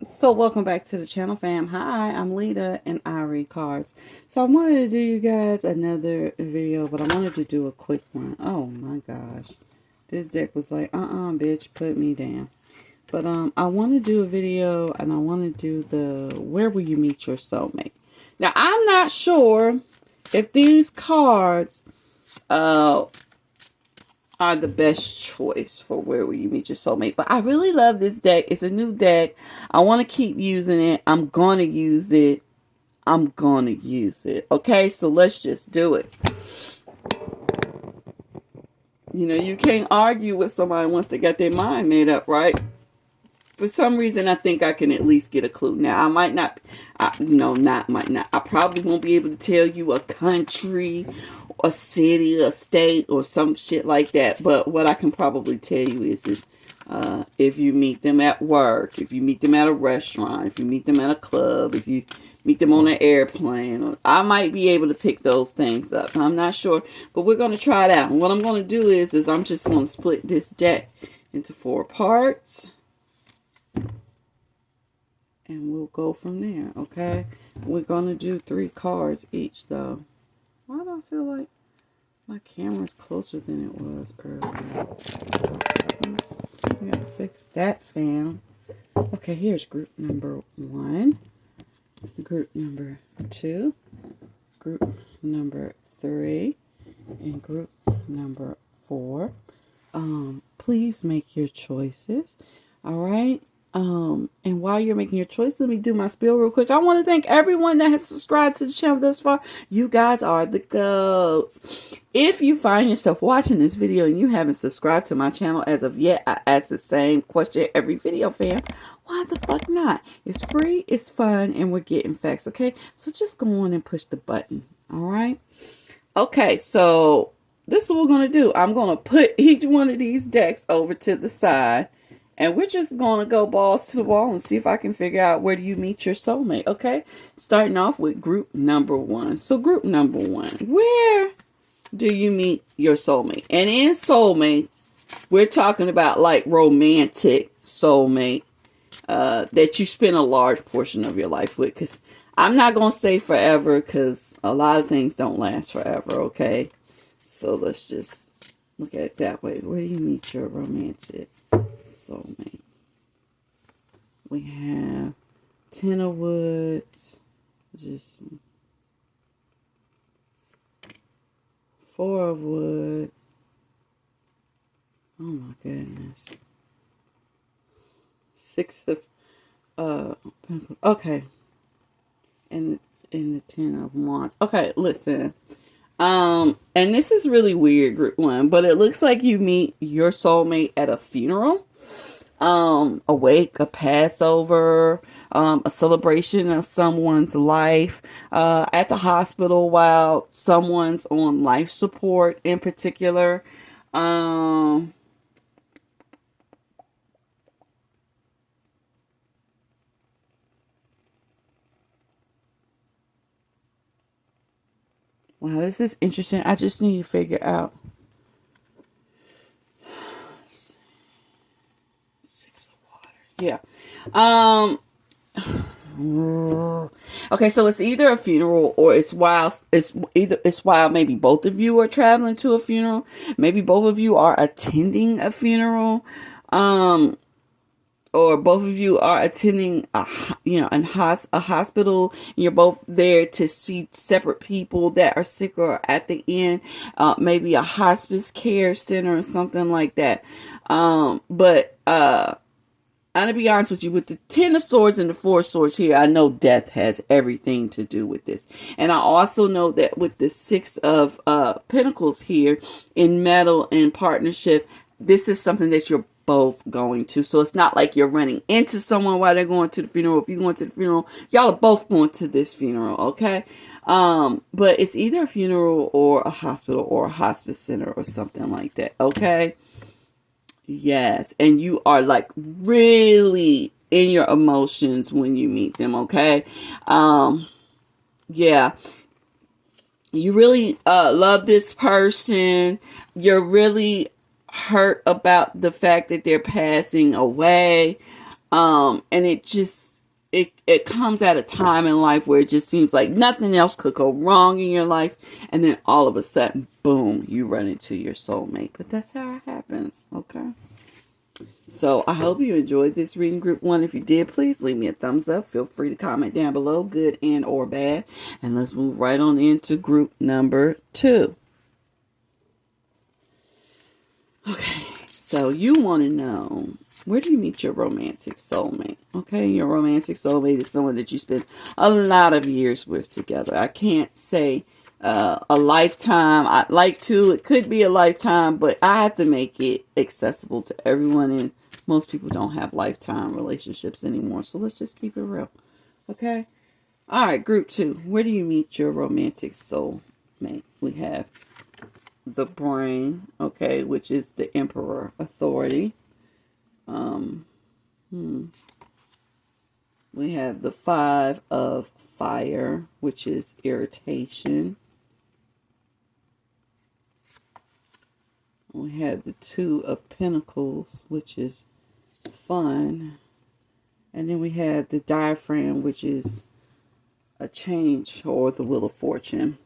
So welcome back to the channel, fam. Hi, I'm Lita and I read cards. So I wanted to do you guys another video, but I wanted to do a quick one. Oh my gosh. This deck was like, bitch, put me down. But I want to do a video and I want to do the where will you meet your soulmate. Now I'm not sure if these cards are the best choice for where will you meet your soulmate. But I really love this deck. It's a new deck. I want to keep using it. I'm going to use it. I'm going to use it. Okay, so let's just do it. You know, you can't argue with somebody once they got their mind made up, right? For some reason, I think I can at least get a clue. Now, I might not, might not. I probably won't be able to tell you a country, a city, a state, or some shit like that. But what I can probably tell you is if you meet them at work, if you meet them at a restaurant, if you meet them at a club, if you meet them on an airplane, I might be able to pick those things up. I'm not sure, but we're going to try it out. And what I'm going to do is I'm just going to split this deck into 4 parts. And we'll go from there, okay? We're going to do 3 cards each, though. Why do I feel like my camera's closer than it was earlier? We gotta fix that, fam. Okay, here's group number 1, group number 2, group number 3, and group number 4. Please make your choices, all right? And while you're making your choice, let me do my spiel real quick. I want to thank everyone that has subscribed to the channel thus far. You guys are the GOATs. If you find yourself watching this video and you haven't subscribed to my channel as of yet, I ask the same question every video, fam. Why the fuck not? It's free, it's fun, and we're getting facts, okay? So just go on and push the button, all right? Okay, so this is what we're going to do. I'm going to put each one of these decks over to the side. And we're just going to go balls to the wall and see if I can figure out where do you meet your soulmate, okay? Starting off with group number 1. So group number 1, where do you meet your soulmate? And in soulmate, we're talking about like romantic soulmate that you spend a large portion of your life with. Because I'm not going to say forever because a lot of things don't last forever, okay? So let's just look at it that way. Where do you meet your romantic soulmate? We have 10 of Woods, just 4 of Wood. Oh my goodness. 6 of Pentacles. Okay. And the 10 of Wands. Okay, listen. And this is really weird, group 1, but it looks like you meet your soulmate at a funeral. A wake, a Passover, a celebration of someone's life, at the hospital while someone's on life support in particular. Wow, this is interesting. I just need to figure out. Yeah. Okay, so it's either a funeral or it's while maybe both of you are traveling to a funeral. Maybe both of you are attending a funeral. Or both of you are attending a hospital, and you're both there to see separate people that are sick or at the end, maybe a hospice care center or something like that. But I'm gonna be honest with you, with the 10 of Swords and the 4 of Swords here, I know death has everything to do with this. And I also know that with the 6 of Pentacles here in metal and partnership, this is something that you're both going to. So it's not like you're running into someone while they're going to the funeral. If you're going to the funeral, y'all are both going to this funeral, okay? But it's either a funeral or a hospital or a hospice center or something like that, okay? Yes, and you are like really in your emotions when you meet them, okay? Yeah. You really love this person. You're really hurt about the fact that they're passing away. And it comes at a time in life where it just seems like nothing else could go wrong in your life, and then all of a sudden, boom, you run into your soulmate. But that's how it happens, okay? So I hope you enjoyed this reading, group one. If you did, please leave me a thumbs up. Feel free to comment down below, good and or bad. And let's move right on into group number two. Okay, so you want to know, where do you meet your romantic soulmate? Okay, your romantic soulmate is someone that you spend a lot of years with together. I can't say a lifetime. I'd like to. It could be a lifetime, but I have to make it accessible to everyone, and most people don't have lifetime relationships anymore. So let's just keep it real. Okay? All right, group two. Where do you meet your romantic soulmate? We have the brain, okay, which is the emperor authority. We have the 5 of fire, which is irritation. We have the 2 of pentacles, which is fun. And then we have the diaphragm, which is a change, or the wheel of fortune.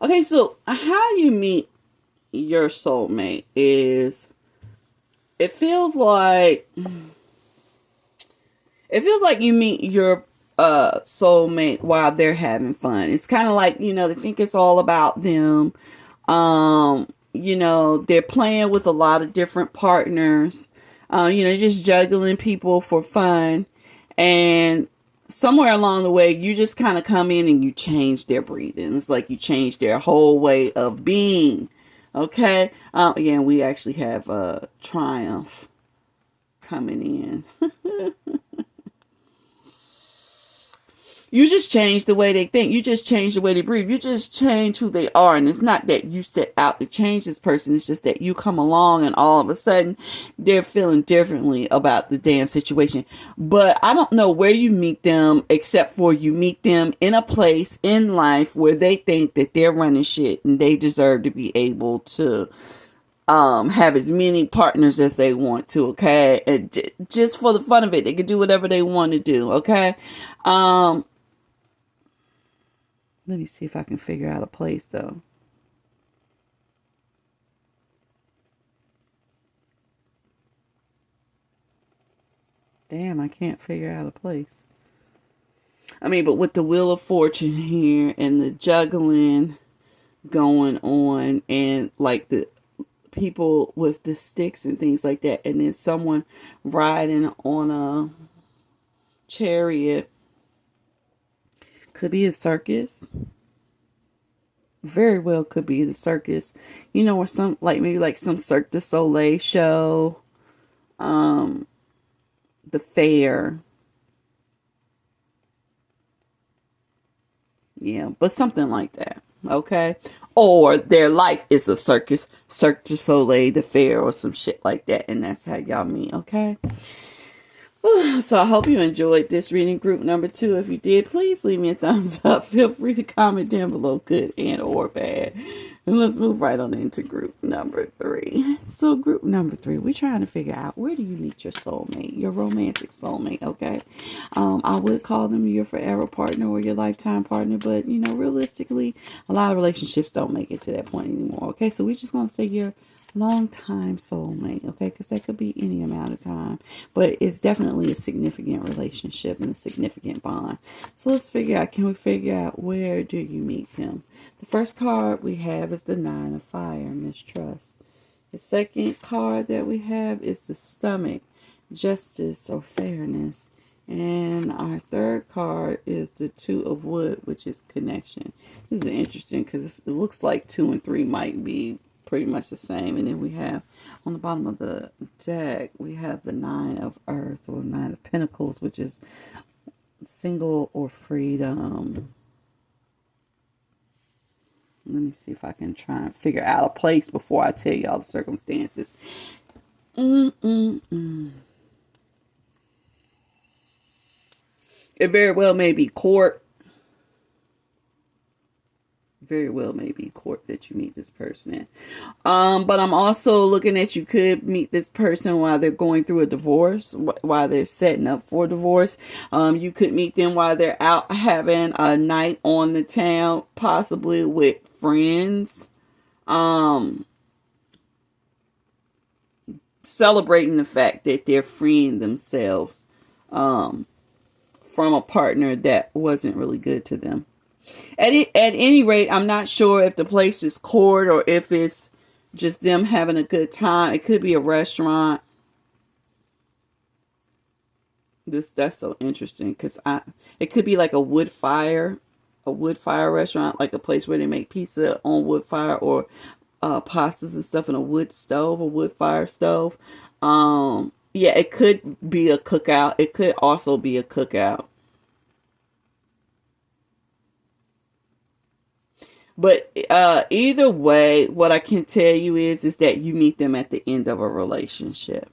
Okay, so how you meet your soulmate is, it feels like you meet your soulmate while they're having fun. It's kind of like, they think it's all about them. They're playing with a lot of different partners, just juggling people for fun. And somewhere along the way, you just kind of come in and you change their breathing. It's like you change their whole way of being. Okay. Again, we actually have Triumph coming in. You just change the way they think. You just change the way they breathe. You just change who they are. And it's not that you set out to change this person. It's just that you come along and all of a sudden they're feeling differently about the damn situation. But I don't know where you meet them, except for you meet them in a place in life where they think that they're running shit and they deserve to be able to have as many partners as they want to. Okay. And just for the fun of it, they can do whatever they want to do. Okay. Let me see if I can figure out a place, though. Damn, I can't figure out a place. I mean, but with the Wheel of Fortune here and the juggling going on, and like the people with the sticks and things like that, and then someone riding on a chariot. Could be a circus. Very well could be the circus. Or some, like, maybe like some Cirque du Soleil show. The fair. Yeah, but something like that. Okay. Or their life is a circus. Cirque du Soleil, the fair, or some shit like that. And that's how y'all meet. Okay. So I hope you enjoyed this reading, group number two. If you did, please leave me a thumbs up. Feel free to comment down below, good and or bad. And let's move right on into group number three. So group number three, we're trying to figure out, where do you meet your soulmate, your romantic soulmate, okay? I would call them your forever partner or your lifetime partner, but, realistically, a lot of relationships don't make it to that point anymore, okay? So we're just going to say your long time soulmate, okay? Because that could be any amount of time, but it's definitely a significant relationship and a significant bond. So let's figure out, can we figure out, where do you meet them? The first card we have is the 9 of Fire, mistrust. The second card that we have is the Stomach, justice or fairness. And our third card is the 2 of Wood, which is connection. This is interesting because it looks like 2 and 3 might be pretty much the same. And then we have on the bottom of the deck, we have the 9 of Earth, or 9 of Pentacles, which is single or freedom. Let me see if I can try and figure out a place before I tell y'all the circumstances. It very well may be court. very well may be court that you meet this person in. But I'm also looking at you could meet this person while they're going through a divorce, while they're setting up for divorce. You could meet them while they're out having a night on the town, possibly with friends. Celebrating the fact that they're freeing themselves from a partner that wasn't really good to them. At any rate, I'm not sure if the place is court or if it's just them having a good time. It could be a restaurant. That's so interesting because it could be like a wood fire restaurant, like a place where they make pizza on wood fire, or pastas and stuff in a wood fire stove. Yeah, it could be a cookout. It could also be a cookout. But either way, what I can tell you is that you meet them at the end of a relationship.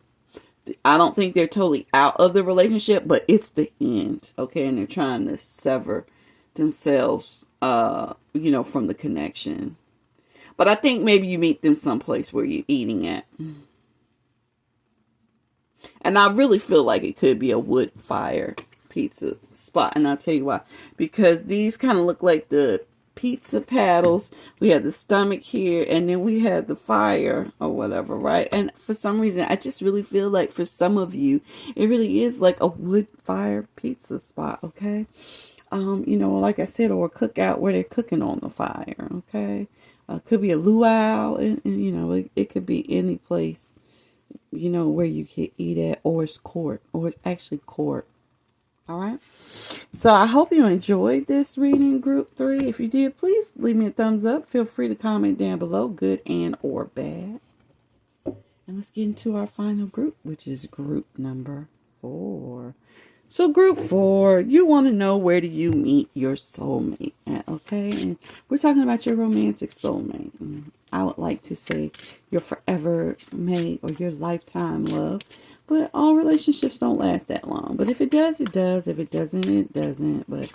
I don't think they're totally out of the relationship, but it's the end, okay? And they're trying to sever themselves, from the connection. But I think maybe you meet them someplace where you're eating at. And I really feel like it could be a wood fire pizza spot. And I'll tell you why. Because these kind of look like the pizza paddles. We have the stomach here, and then we have the fire or whatever, right? And for some reason, I just really feel like for some of you, it really is like a wood fire pizza spot, okay? Like I said, or a cookout where they're cooking on the fire, okay? Could be a luau, and it could be any place, where you can eat at, or it's court, or it's actually court. All right. So I hope you enjoyed this reading, group 3. If you did, please leave me a thumbs up. Feel free to comment down below, good and or bad. And let's get into our final group, which is group number 4. So group 4, you want to know, where do you meet your soulmate at, okay? And we're talking about your romantic soulmate. I would like to say your forever mate or your lifetime love. But all relationships don't last that long. But if it does, it does. If it doesn't, it doesn't. But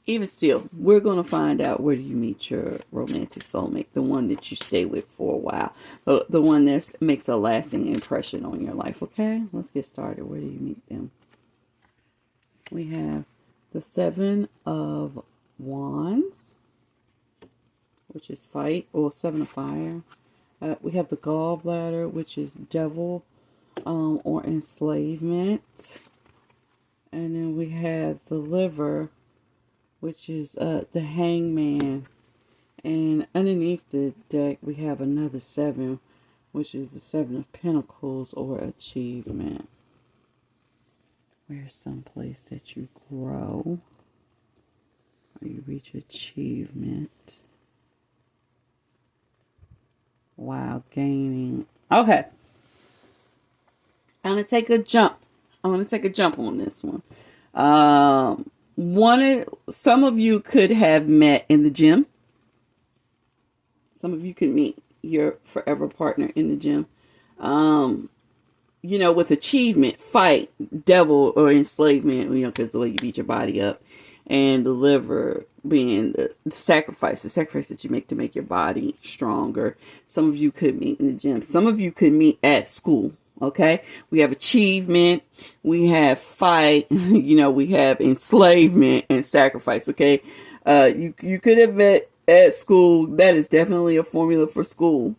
even still, we're going to find out, where do you meet your romantic soulmate, the one that you stay with for a while, the one that makes a lasting impression on your life, okay? Let's get started. Where do you meet them? We have the 7 of Wands, which is fight, or 7 of fire. We have the gallbladder, which is devil, or enslavement. And then we have the liver, which is the hangman. And underneath the deck, we have another 7, which is the 7 of pentacles, or achievement. Where's some place that you grow, or you reach achievement. Wow, gaining. Okay. I'm going to take a jump. I'm going to take a jump on this one. Some of you could have met in the gym. Some of you could meet your forever partner in the gym. With achievement, fight, devil, or enslavement, because the way you beat your body up. And the liver being the sacrifice that you make to make your body stronger. Some of you could meet in the gym. Some of you could meet at school. Okay, we have achievement, we have fight, we have enslavement and sacrifice. Okay, you could have met at school. That is definitely a formula for school,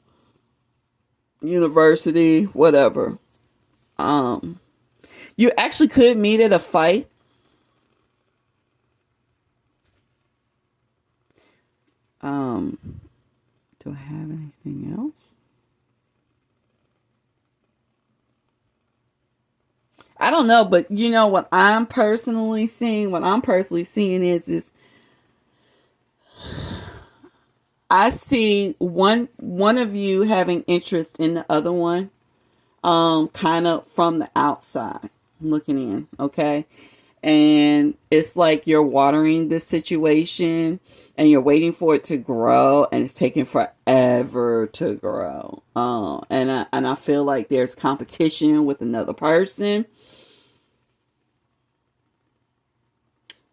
university, whatever. You actually could meet at a fight. Do I have anything else? I don't know, but what I'm personally seeing is I see one of you having interest in the other one, kind of from the outside looking in, okay? And it's like you're watering this situation and you're waiting for it to grow, and it's taking forever to grow. And I feel like there's competition with another person.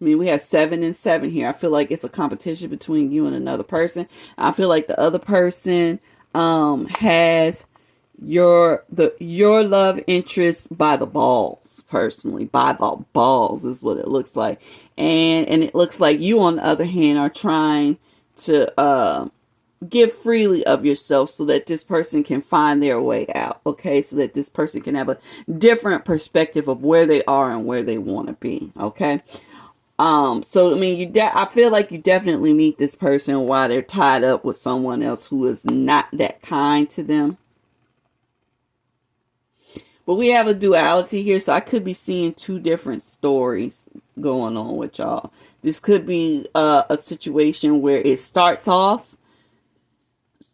I mean, we have 7 and 7 here. I feel like it's a competition between you and another person. I feel like the other person has your love interest by the balls. Personally, by the balls is what it looks like. And it looks like you, on the other hand, are trying to give freely of yourself so that this person can find their way out. Okay, so that this person can have a different perspective of where they are and where they want to be. Okay. So I mean, I feel like you definitely meet this person while they're tied up with someone else who is not that kind to them. But we have a duality here, so I could be seeing two different stories going on with y'all. This could be a situation where it starts off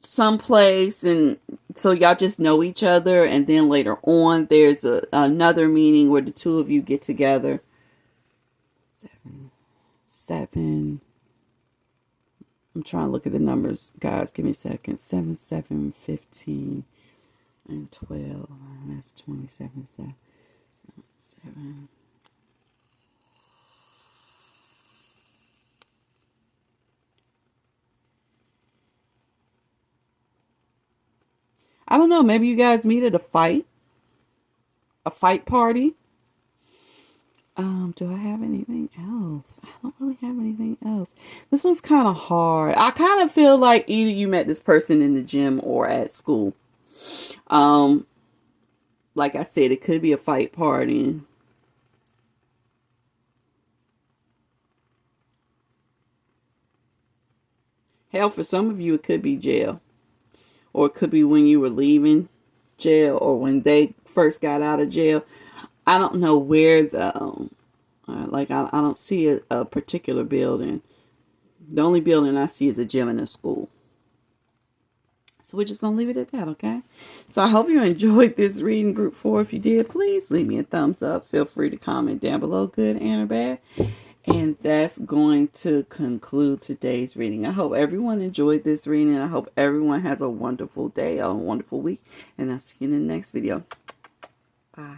someplace, and so y'all just know each other, and then later on there's another meeting where the two of you get together. Seven. I'm trying to look at the numbers, guys. Give me a second. 7, 7, 15, and 12. That's 27. 7. I don't know. Maybe you guys meet at a fight party. Do I have anything else? I don't really have anything else. This one's kind of hard. I kind of feel like either you met this person in the gym or at school. Like I said, it could be a fight party. Hell, for some of you, it could be jail. Or it could be when you were leaving jail or when they first got out of jail. I don't know where though. Like, I don't see a particular building. The only building I see is a gym and a school. So we're just going to leave it at that, okay? So I hope you enjoyed this reading, Group 4. If you did, please leave me a thumbs up. Feel free to comment down below, good and or bad. And that's going to conclude today's reading. I hope everyone enjoyed this reading. I hope everyone has a wonderful day, a wonderful week. And I'll see you in the next video. Bye.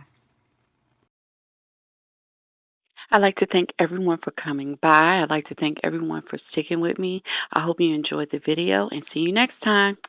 I'd like to thank everyone for coming by. I'd like to thank everyone for sticking with me. I hope you enjoyed the video and see you next time.